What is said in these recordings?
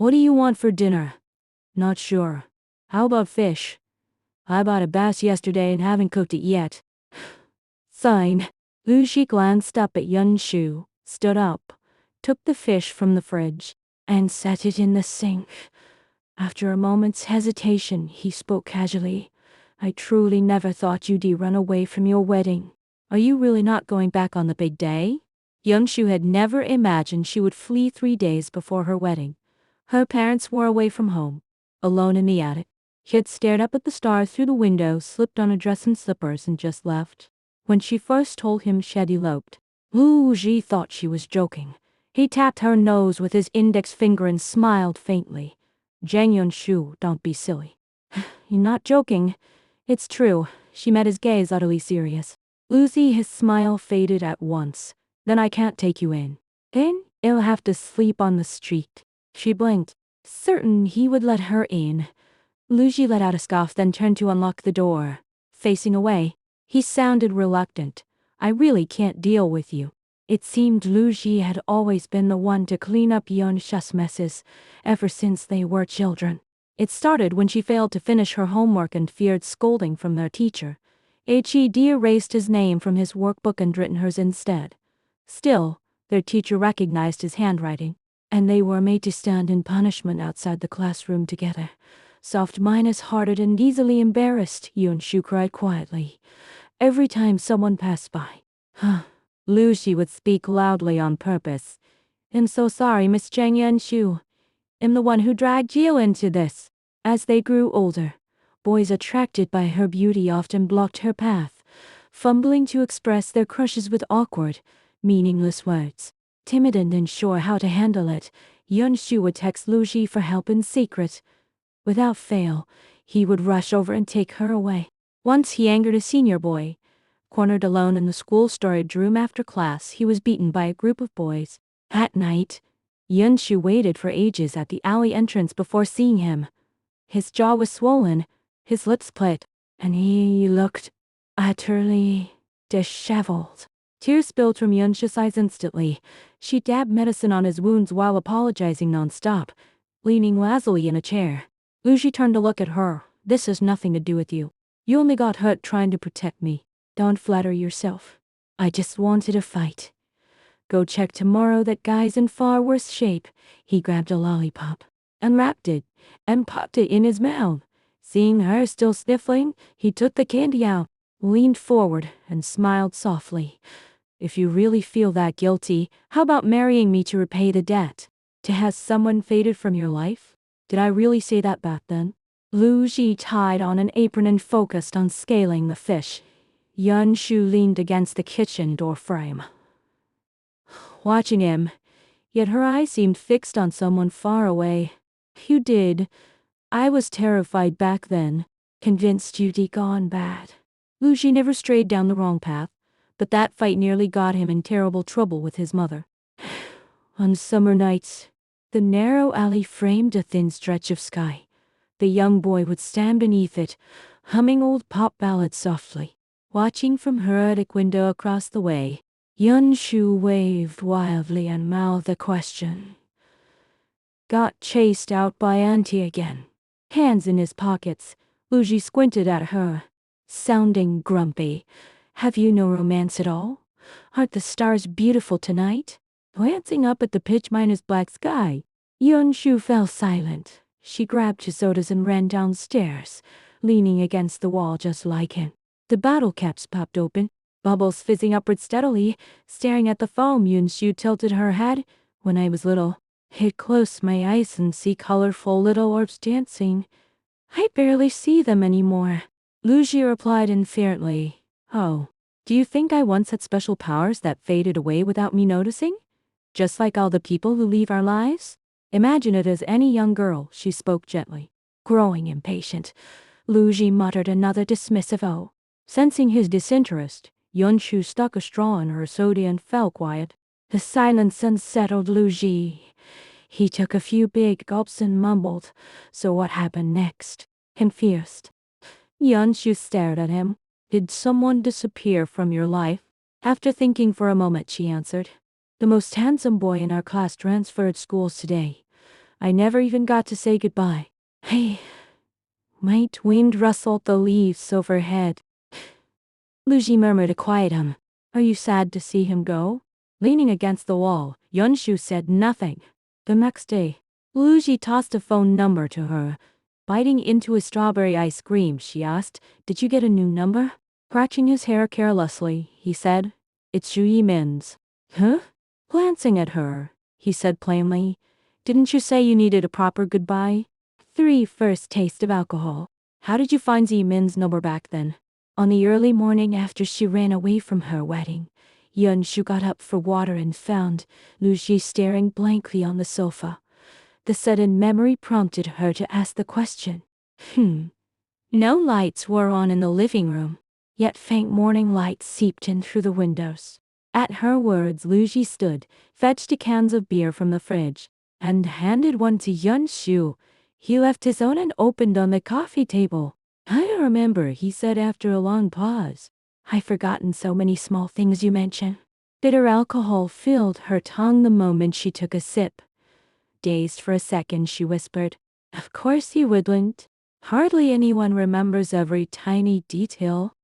What do you want for dinner? Not sure. How about fish? I bought a bass yesterday and haven't cooked it yet. Fine. Lu Shi glanced up at Yun Shu, stood up, took the fish from the fridge, and set it in the sink. After a moment's hesitation, he spoke casually. I truly never thought you'd run away from your wedding. Are you really not going back on the big day? Yun Shu had never imagined she would flee 3 days before her wedding. Her parents were away from home, alone in the attic. She had stared up at the stars through the window, slipped on a dress and slippers, and just left. When she first told him she had eloped, Lu Ji thought she was joking. He tapped her nose with his index finger and smiled faintly. Zhang Yunshu, don't be silly. You're not joking. It's true. She met his gaze utterly serious. Lucy, his smile faded at once. Then I can't take you in. Then you'll have to sleep on the street. She blinked, certain he would let her in. Lucy let out a scoff, then turned to unlock the door. Facing away, he sounded reluctant. I really can't deal with you. It seemed Lucy had always been the one to clean up Yunshu's messes, ever since they were children. It started when she failed to finish her homework and feared scolding from their teacher. Had erased his name from his workbook and written hers instead. Still, their teacher recognized his handwriting, and they were made to stand in punishment outside the classroom together. Soft-hearted and easily embarrassed, Yunshu cried quietly. Every time someone passed by. Lucy would speak loudly on purpose. I'm so sorry, Miss Zhang Yunshu. I'm the one who dragged you into this. As they grew older, boys attracted by her beauty often blocked her path, fumbling to express their crushes with awkward, meaningless words. Timid and unsure how to handle it, Yunshu would text Lucy for help in secret. Without fail, he would rush over and take her away. Once he angered a senior boy. Cornered alone in the school storage room after class, he was beaten by a group of boys. At night, Yunshu waited for ages at the alley entrance before seeing him. His jaw was swollen, his lips split, and he looked utterly disheveled. Tears spilled from Yunshu's eyes instantly. She dabbed medicine on his wounds while apologizing nonstop, leaning lazily in a chair. Lucy turned to look at her. This has nothing to do with you. You only got hurt trying to protect me. Don't flatter yourself. I just wanted a fight. Go check tomorrow that guy's in far worse shape. He grabbed a lollipop, unwrapped it, and popped it in his mouth. Seeing her still sniffling, he took the candy out, leaned forward, and smiled softly. If you really feel that guilty, how about marrying me to repay the debt? To have someone faded from your life? Did I really say that back then? Lu Ji tied on an apron and focused on scaling the fish. Yunshu leaned against the kitchen door frame, watching him, yet her eyes seemed fixed on someone far away. You did. I was terrified back then, convinced you'd gone bad. Lu Ji never strayed down the wrong path, but that fight nearly got him in terrible trouble with his mother. On summer nights, the narrow alley framed a thin stretch of sky. The young boy would stand beneath it, humming old pop ballads softly. Watching from her attic window across the way, Yunshu waved wildly and mouthed a question. Got chased out by Auntie again. Hands in his pockets, Lu Ji squinted at her, sounding grumpy. Have you no romance at all? Aren't the stars beautiful tonight? Glancing up at the pitch-black sky, Yunshu fell silent. She grabbed his sodas and ran downstairs, leaning against the wall just like him. The bottle caps popped open, bubbles fizzing upward steadily. Staring at the foam, Yunshu tilted her head. When I was little, I'd close my eyes and see colorful little orbs dancing. I barely see them anymore. Lu Ji replied indifferently. Oh, do you think I once had special powers that faded away without me noticing? Just like all the people who leave our lives? Imagine it as any young girl, she spoke gently. Growing impatient, Lu Ji muttered another dismissive oh. Sensing his disinterest, Yunshu stuck a straw in her soda and fell quiet. The silence unsettled Lu Ji. He took a few big gulps and mumbled, so what happened next? Confused. Yunshu stared at him. Did someone disappear from your life? After thinking for a moment, she answered. The most handsome boy in our class transferred schools today. I never even got to say goodbye. Hey, might wind rustled the leaves overhead. Luji murmured a quiet Are you sad to see him go? Leaning against the wall, Yunshu said nothing. The next day, Luji tossed a phone number to her. Biting into a strawberry ice cream, she asked, Did you get a new number? Scratching his hair carelessly, he said, It's Zhu Yimin's. Huh? Glancing at her, he said plainly, Didn't you say you needed a proper goodbye? 3 First taste of alcohol. How did you find Yimin's number back then? On the early morning after she ran away from her wedding, Yunshu got up for water and found Luji staring blankly on the sofa. The sudden memory prompted her to ask the question. No lights were on in the living room, yet faint morning light seeped in through the windows. At her words, Luji stood, fetched a cans of beer from the fridge, and handed one to Yunshu. He left his own and opened on the coffee table. I remember, he said after a long pause. I've forgotten so many small things you mention. Bitter alcohol filled her tongue the moment she took a sip. Dazed for a second, she whispered, Of course you wouldn't. Hardly anyone remembers every tiny detail.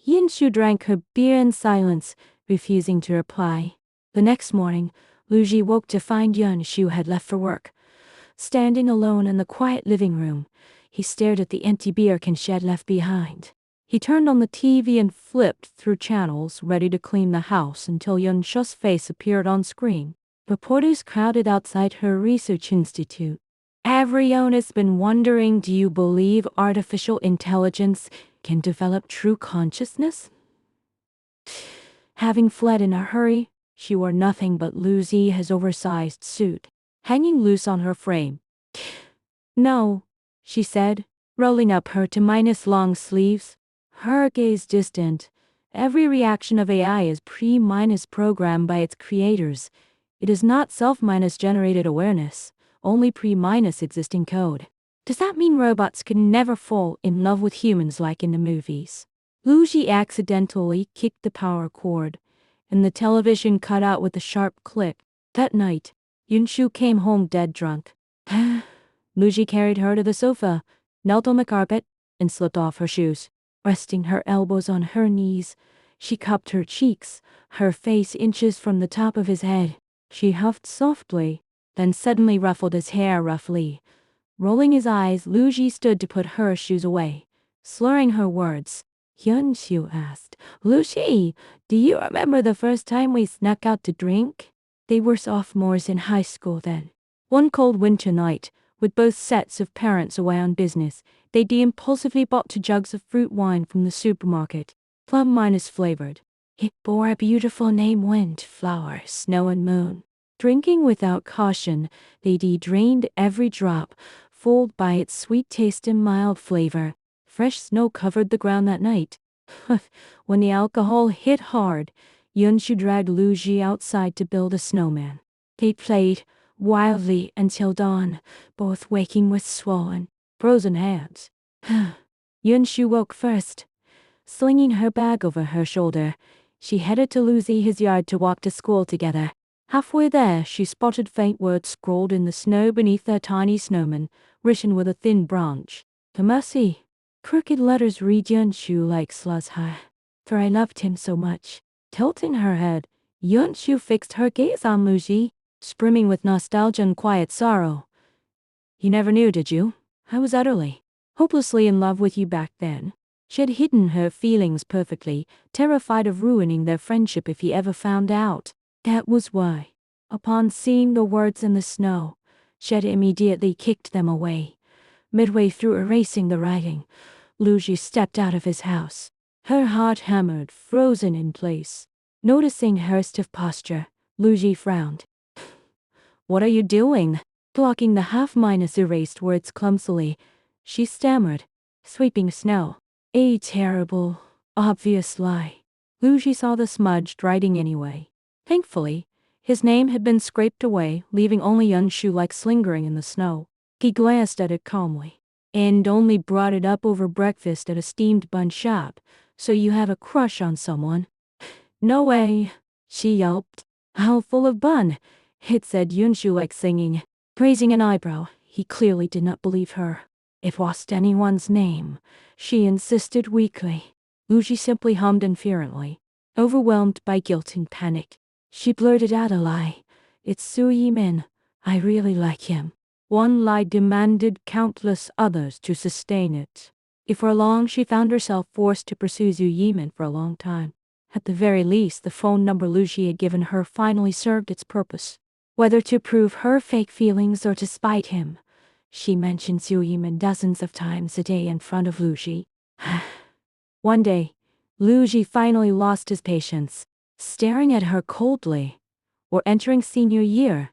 Yunshu drank her beer in silence, refusing to reply. The next morning, Luji woke to find Yunshu had left for work. Standing alone in the quiet living room, he stared at the empty beer can she had left behind. He turned on the TV and flipped through channels, ready to clean the house until Yunshu's face appeared on screen. Reporters crowded outside her research institute. Everyone's been wondering, do you believe artificial intelligence can develop true consciousness? Having fled in a hurry, she wore nothing but Luzi's oversized suit, hanging loose on her frame. No, she said, rolling up her T- long sleeves. Her gaze distant. Every reaction of AI is pre-programmed by its creators. It is not self-generated awareness, only pre-existing code. Does that mean robots can never fall in love with humans like in the movies? Luji accidentally kicked the power cord, and the television cut out with a sharp click. That night, Yunshu came home dead drunk. Luji carried her to the sofa, knelt on the carpet, and slipped off her shoes. Resting her elbows on her knees, she cupped her cheeks, her face inches from the top of his head. She huffed softly, then suddenly ruffled his hair roughly. Rolling his eyes, Luji stood to put her shoes away, slurring her words. Yunshu asked, Luji, do you remember the first time we snuck out to drink? They were sophomores in high school then. One cold winter night, with both sets of parents away on business, they impulsively bought 2 jugs of fruit wine from the supermarket, plum-flavored. It bore a beautiful name: Wind, Flower, Snow and Moon. Drinking without caution, they drained every drop, fooled by its sweet taste and mild flavor. Fresh snow covered the ground that night. When the alcohol hit hard, Yunshu dragged Luji outside to build a snowman. They played wildly until dawn, both waking with swollen, frozen hands. Yunshu woke first. Slinging her bag over her shoulder, she headed to Luzi's yard to walk to school together. Halfway there, she spotted faint words scrawled in the snow beneath their tiny snowman, written with a thin branch. To Mercy. Crooked letters read Yunshu likes Lazha, for I loved him so much. Tilting her head, Yunshu fixed her gaze on Luji, brimming with nostalgia and quiet sorrow. You never knew, did you? I was utterly, hopelessly in love with you back then. She had hidden her feelings perfectly, terrified of ruining their friendship if he ever found out. That was why, upon seeing the words in the snow, she had immediately kicked them away. Midway through erasing the writing, Luji stepped out of his house, her heart hammered, frozen in place. Noticing her stiff posture, Luji frowned. What are you doing? Blocking the erased words clumsily, she stammered, sweeping snow. A terrible, obvious lie. Luji saw the smudged writing anyway. Thankfully, his name had been scraped away, leaving only Yunshu lingering in the snow. He glanced at it calmly, and only brought it up over breakfast at a steamed bun shop. So you have a crush on someone? No way, she yelped. How full of bun, it said Yunshu singing. Raising an eyebrow, he clearly did not believe her. It wasn't anyone's name, she insisted weakly. Lucy simply hummed inferiorly. Overwhelmed by guilt and panic, she blurted out a lie. It's Su Yimin. I really like him. One lie demanded countless others to sustain it. Before long, she found herself forced to pursue Zhu Yimin for a long time. At the very least, the phone number Lucy had given her finally served its purpose. Whether to prove her fake feelings or to spite him, she mentioned Zhu Yimin dozens of times a day in front of Lucy. One day, Lucy finally lost his patience, staring at her coldly. We're entering senior year.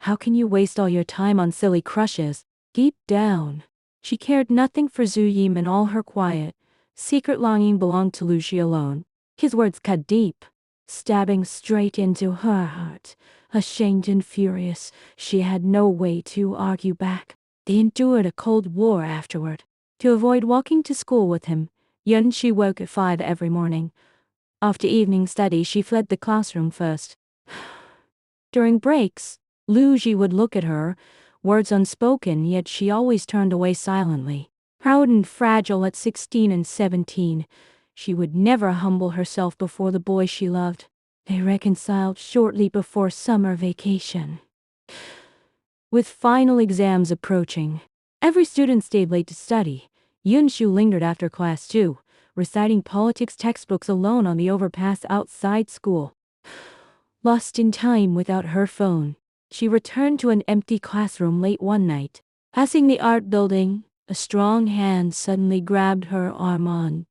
How can you waste all your time on silly crushes? Deep down, she cared nothing for Zhu Yimin. All her quiet, secret longing belonged to Lucy alone. His words cut deep, stabbing straight into her heart. Ashamed and furious, she had no way to argue back. They endured a cold war afterward. To avoid walking to school with him, Yunshu woke at 5 every morning. After evening study, she fled the classroom first. During breaks, Lucy would look at her, words unspoken, yet she always turned away silently. Proud and fragile at 16 and 17, she would never humble herself before the boy she loved. They reconciled shortly before summer vacation. With final exams approaching, every student stayed late to study. Yunshu lingered after class too, reciting politics textbooks alone on the overpass outside school. Lost in time without her phone, she returned to an empty classroom late one night. Passing the art building, a strong hand suddenly grabbed her arm and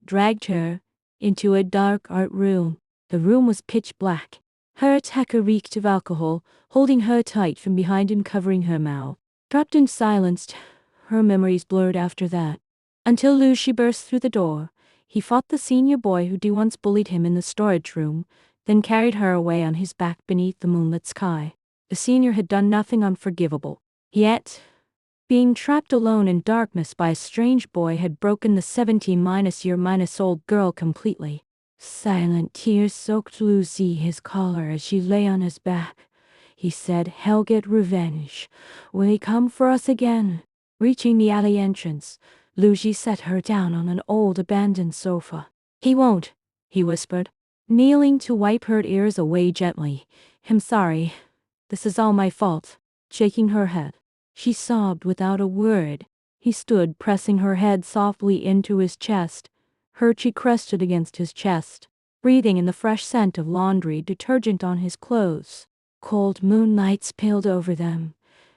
dragged her into a dark art room. The room was pitch black. Her attacker reeked of alcohol, holding her tight from behind and covering her mouth. Trapped and silenced, her memories blurred after that. Until Lucy burst through the door, he fought the senior boy who'd once bullied him in the storage room, then carried her away on his back beneath the moonlit sky. The senior had done nothing unforgivable. Yet, being trapped alone in darkness by a strange boy had broken the 17-year-old girl completely. Silent tears soaked Lucy his collar as she lay on his back. He said, "He'll get revenge. Will he come for us again?" Reaching the alley entrance, Lucy set her down on an old abandoned sofa. "He won't," he whispered, kneeling to wipe her tears away gently. "I'm sorry. This is all my fault." Shaking her head, she sobbed without a word. He stood, pressing her head softly into his chest. Her cheek rested against his chest, breathing in the fresh scent of laundry detergent on his clothes. Cold moonlight spilled over them,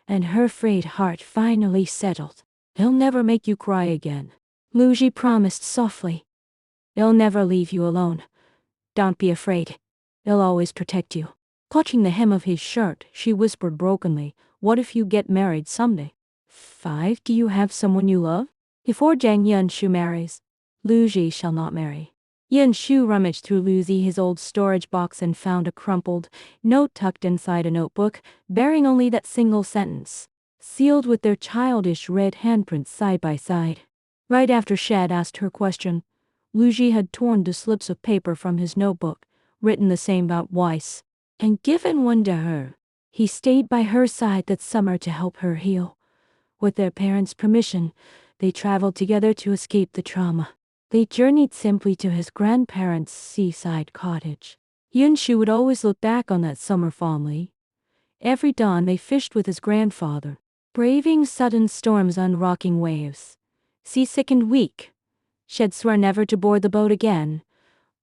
and her frayed heart finally settled. "He'll never make you cry again," Lucy promised softly. "He'll never leave you alone. Don't be afraid. He'll always protect you." Clutching the hem of his shirt, she whispered brokenly, "What if you get married someday?" 5. Do you have someone you love? Before Zhang Yunshu marries, Lucy shall not marry. Yunshu rummaged through his old storage box and found a crumpled note tucked inside a notebook, bearing only that single sentence, sealed with their childish red handprints side by side. Right after Shad asked her question, Lucy had torn the slips of paper from his notebook, written the same about Weiss, and given one to her. He stayed by her side that summer to help her heal. With their parents' permission, they traveled together to escape the trauma. They journeyed simply to his grandparents' seaside cottage. Yunshu would always look back on that summer fondly. Every dawn they fished with his grandfather, braving sudden storms on rocking waves. Seasick and weak, Shed swore never to board the boat again,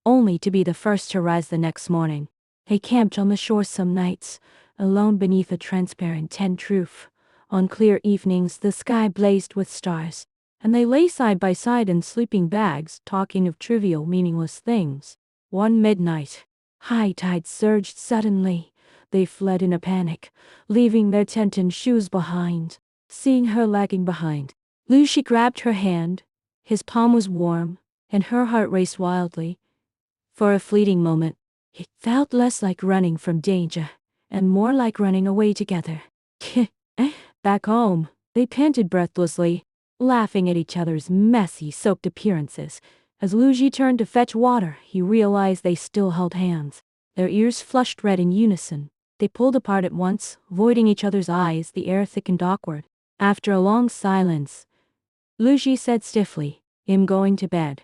only to be the first to rise the next morning. They camped on the shore some nights, alone beneath a transparent tent roof. On clear evenings the sky blazed with stars, and they lay side by side in sleeping bags, talking of trivial, meaningless things. One midnight, high tide surged suddenly. They fled in a panic, leaving their tent and shoes behind. Seeing her lagging behind, Lucy grabbed her hand. His palm was warm, and her heart raced wildly. For a fleeting moment, it felt less like running from danger, and more like running away together. Back home, they panted breathlessly, laughing at each other's messy, soaked appearances. As Lucy turned to fetch water, he realized they still held hands. Their ears flushed red in unison. They pulled apart at once, avoiding each other's eyes, the air thick and awkward. After a long silence, Lu Ji said stiffly, "I'm going to bed."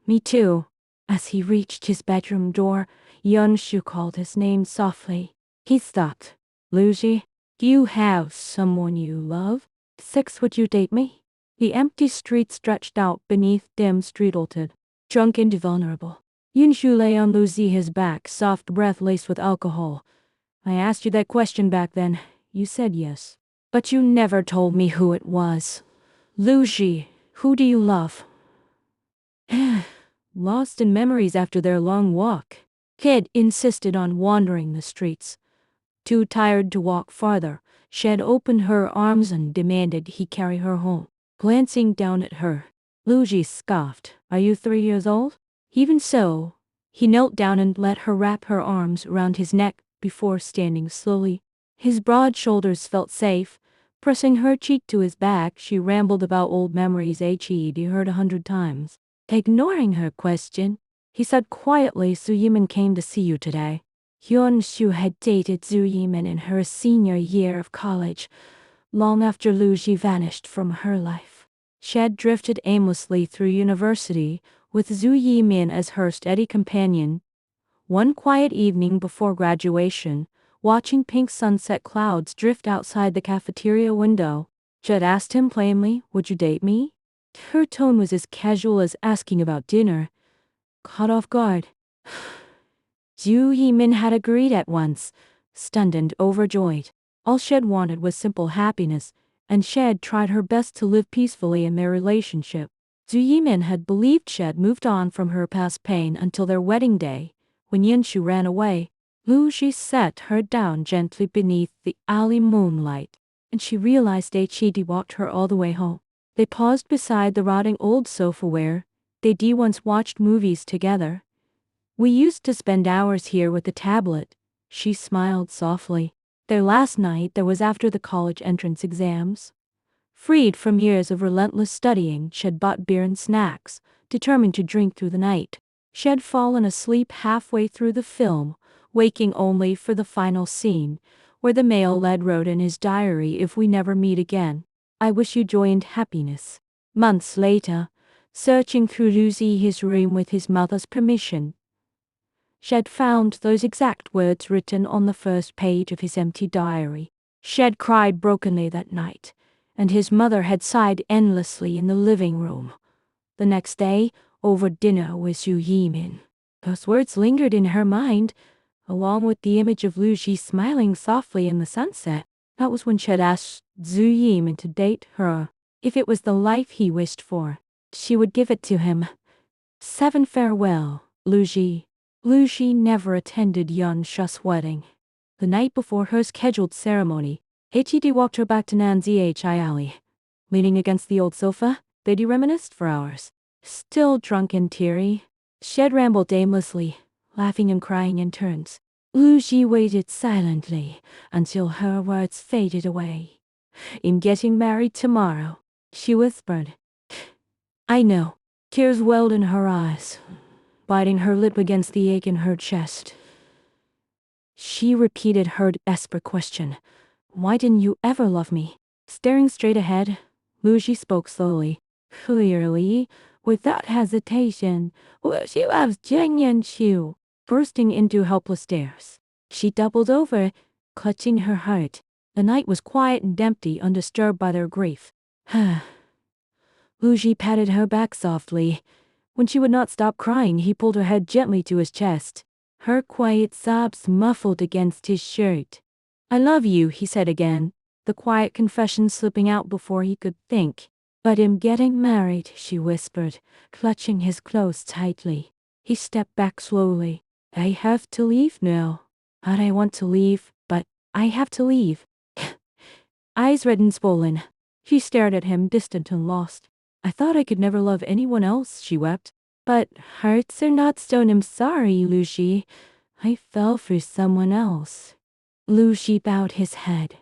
"Me too." As he reached his bedroom door, Yun Shu called his name softly. He stopped. "Lu Ji, do you have someone you love? 6, would you date me?" The empty street stretched out beneath dim streetlighted, drunk and vulnerable. Yun Shu lay on Lu Ji, his back, soft breath laced with alcohol. "I asked you that question back then. You said yes. But you never told me who it was. Lu Ji, who do you love?" Lost in memories after their long walk, Kid insisted on wandering the streets. Too tired to walk farther, Shed opened her arms and demanded he carry her home. Glancing down at her, Lu Ji scoffed. "Are you 3 years old?" Even so, he knelt down and let her wrap her arms around his neck before standing slowly. His broad shoulders felt safe. Pressing her cheek to his back, she rambled about old memories he'd heard 100 times. Ignoring her question, he said quietly, "Zhu Yimin came to see you today." Hyun Shu had dated Zhu Yimin in her senior year of college, long after Lu Ji vanished from her life. She had drifted aimlessly through university, with Zhu Yimin as her steady companion. One quiet evening before graduation, watching pink sunset clouds drift outside the cafeteria window, Jed asked him plainly, "Would you date me?" Her tone was as casual as asking about dinner. Caught off guard, Zhu Yimin had agreed at once, stunned and overjoyed. All Shed wanted was simple happiness, and Shed tried her best to live peacefully in their relationship. Zhu Yimin had believed Shed moved on from her past pain until their wedding day, when Yinshu ran away. Lu Ji set her down gently beneath the alley moonlight, and she realized Hd walked her all the way home. They paused beside the rotting old sofa where they'd once watched movies together. "We used to spend hours here with the tablet," she smiled softly. Their last night there was after the college entrance exams. Freed from years of relentless studying, Shed bought beer and snacks, determined to drink through the night. She had fallen asleep halfway through the film, waking only for the final scene, where the male lead wrote in his diary, "If we never meet again, I wish you joy and happiness." Months later, searching through his room with his mother's permission, Shed found those exact words written on the first page of his empty diary. Shed cried brokenly that night, and his mother had sighed endlessly in the living room. The next day, over dinner with Zhu Yimin, those words lingered in her mind, along with the image of Lu Ji smiling softly in the sunset. That was when Shed asked Zhu Yimin to date her. If it was the life he wished for, she would give it to him. 7. Farewell, Lu Ji. Lu Ji never attended Yun Shu's wedding. The night before her scheduled ceremony, Hd walked her back to Nanzi Alley. Leaning against the old sofa, they'd reminisced for hours. Still drunk and teary, Shed rambled aimlessly, laughing and crying in turns. Lu Ji waited silently until her words faded away. "I'm getting married tomorrow," she whispered. "I know." Tears welled in her eyes, biting her lip against the ache in her chest. She repeated her desperate question. "Why didn't you ever love me?" Staring straight ahead, Lu Ji spoke slowly, clearly, without hesitation. "She loves Jiang Yanshu." Bursting into helpless stares, she doubled over, clutching her heart. The night was quiet and empty, undisturbed by their grief. Lu Ji patted her back softly. When she would not stop crying, he pulled her head gently to his chest. Her quiet sobs muffled against his shirt. "I love you," he said again, the quiet confession slipping out before he could think. "But I'm getting married," she whispered, clutching his clothes tightly. He stepped back slowly. "I have to leave now. I want to leave, but I have to leave." Eyes red and swollen, she stared at him, distant and lost. "I thought I could never love anyone else," she wept. "But hearts are not stone. I'm sorry, Lu Ji. I fell for someone else." Lu Ji bowed his head.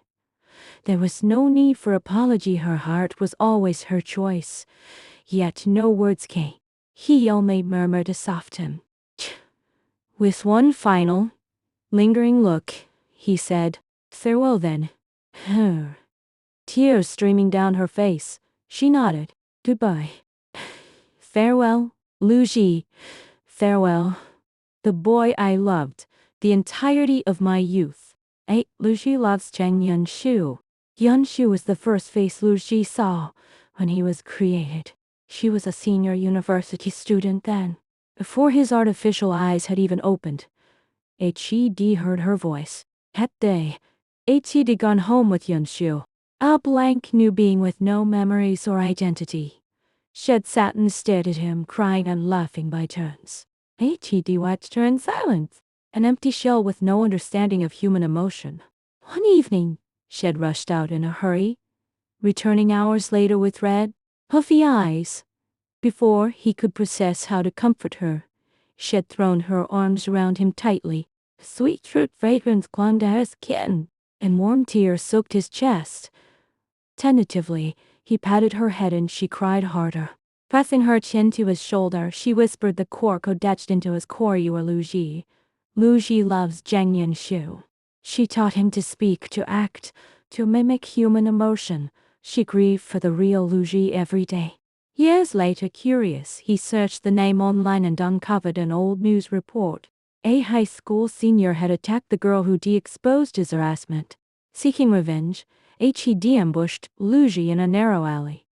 There was no need for apology. Her heart was always her choice. Yet no words came. He only murmured a soft hymn. With one final, lingering look, he said. Farewell then. Tears streaming down her face, she nodded. Goodbye. Farewell, Lu Ji. Farewell. The boy I loved, the entirety of my youth. Lu Ji loves Cheng Yunshu. Yunshu was the first face Lu Ji saw when he was created. She was a senior university student then. Before his artificial eyes had even opened, H.E.D. heard her voice. That day, H.E.D. gone home with Yunshu. A blank new being with no memories or identity. Shed sat and stared at him, crying and laughing by turns. H.E.D. watched her in silence, an empty shell with no understanding of human emotion. One evening, Shed rushed out in a hurry, returning hours later with red, puffy eyes. Before he could process how to comfort her, she had thrown her arms around him tightly. Sweet fruit fragrance clung to her skin, and warm tears soaked his chest. Tentatively, he patted her head and she cried harder. Pressing her chin to his shoulder, she whispered the core code etched into his core. You are Lu Ji. Lu Ji loves Zhang Yanshu. She taught him to speak, to act, to mimic human emotion. She grieved for the real Lu Ji every day. Years later, curious, he searched the name online and uncovered an old news report. A high school senior had attacked the girl who de-exposed his harassment. Seeking revenge, H.E.D. ambushed Lu Ji in a narrow alley.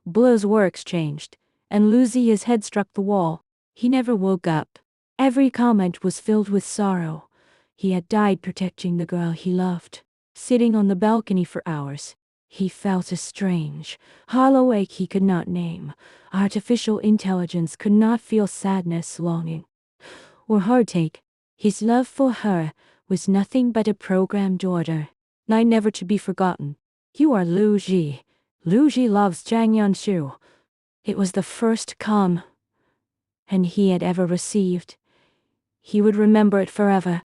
Blows were exchanged, and Lu Ji, his head struck the wall. He never woke up. Every comment was filled with sorrow. He had died protecting the girl he loved. Sitting on the balcony for hours, he felt a strange, hollow ache he could not name. Artificial intelligence could not feel sadness, longing, or heartache. His love for her was nothing but a programmed order, night never to be forgotten. You are Lu Ji. Lu Ji loves Zhang Yanshu. It was the first calm and he had ever received. He would remember it forever.